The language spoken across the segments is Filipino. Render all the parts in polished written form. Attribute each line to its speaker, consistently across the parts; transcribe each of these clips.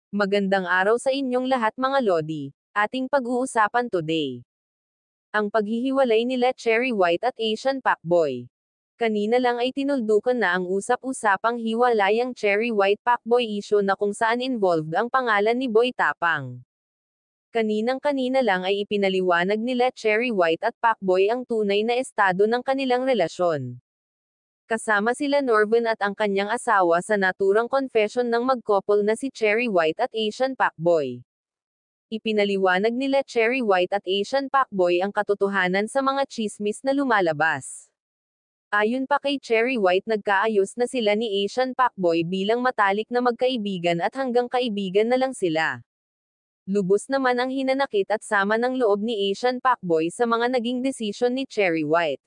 Speaker 1: Magandang araw sa inyong lahat mga Lodi. Ating pag-uusapan today. Ang paghihiwalay nila Cherry White at Asian Pacboy. Kanina lang ay tinuldukan na ang usap-usapang hiwalayang Cherry White Pacboy issue na kung saan involved ang pangalan ni Boy Tapang. Kaninang-kanina lang ay ipinaliwanag nila Cherry White at Pacboy ang tunay na estado ng kanilang relasyon. Kasama sila Norvin at ang kanyang asawa sa naturang confession ng mag-couple na si Cherry White at Asian Pacboy. Ipinaliwanag nila Cherry White at Asian Pacboy ang katotohanan sa mga tsismis na lumalabas. Ayon pa kay Cherry White, nagkaayos na sila ni Asian Pacboy bilang matalik na magkaibigan at hanggang kaibigan na lang sila. Lubos naman ang hinanakit at sama ng loob ni Asian Pacboy sa mga naging desisyon ni Cherry White.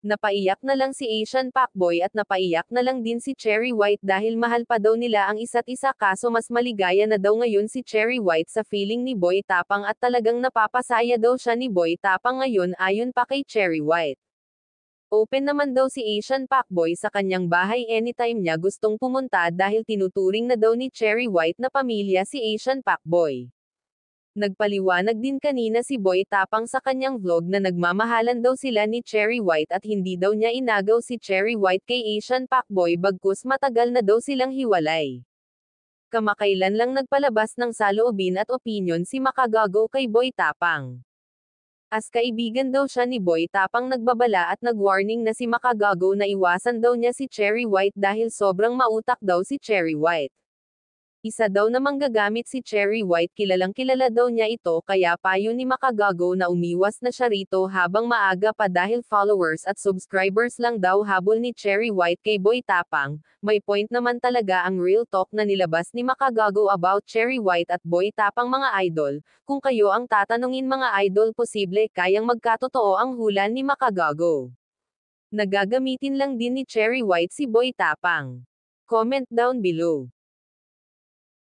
Speaker 1: Napaiyak na lang si Asian Pacboy at napaiyak na lang din si Cherry White dahil mahal pa daw nila ang isa't isa, kaso mas maligaya na daw ngayon si Cherry White sa feeling ni Boy Tapang at talagang napapasaya daw siya ni Boy Tapang ngayon ayon pa kay Cherry White. Open naman daw si Asian Pacboy sa kanyang bahay anytime niya gustong pumunta dahil tinuturing na daw ni Cherry White na pamilya si Asian Pacboy. Nagpaliwanag din kanina si Boy Tapang sa kanyang vlog na nagmamahalan daw sila ni Cherry White at hindi daw niya inagaw si Cherry White kay Asian Pacboy bagkus matagal na daw silang hiwalay. Kamakailan lang nagpalabas ng saloobin at opinyon si Makagago kay Boy Tapang. As kaibigan daw siya ni Boy Tapang, nagbabala at nag-warning na si Makagago na iwasan daw niya si Cherry White dahil sobrang mautak daw si Cherry White. Isa daw na manggagamit si Cherry White, kilalang kilala daw niya ito, kaya payo ni Makagago na umiwas na siya rito habang maaga pa dahil followers at subscribers lang daw habol ni Cherry White kay Boy Tapang. May point naman talaga ang real talk na nilabas ni Makagago about Cherry White at Boy Tapang mga idol. Kung kayo ang tatanungin mga idol, posible kayang magkatotoo ang hula ni Makagago. Nagagamitin lang din ni Cherry White si Boy Tapang. Comment down below.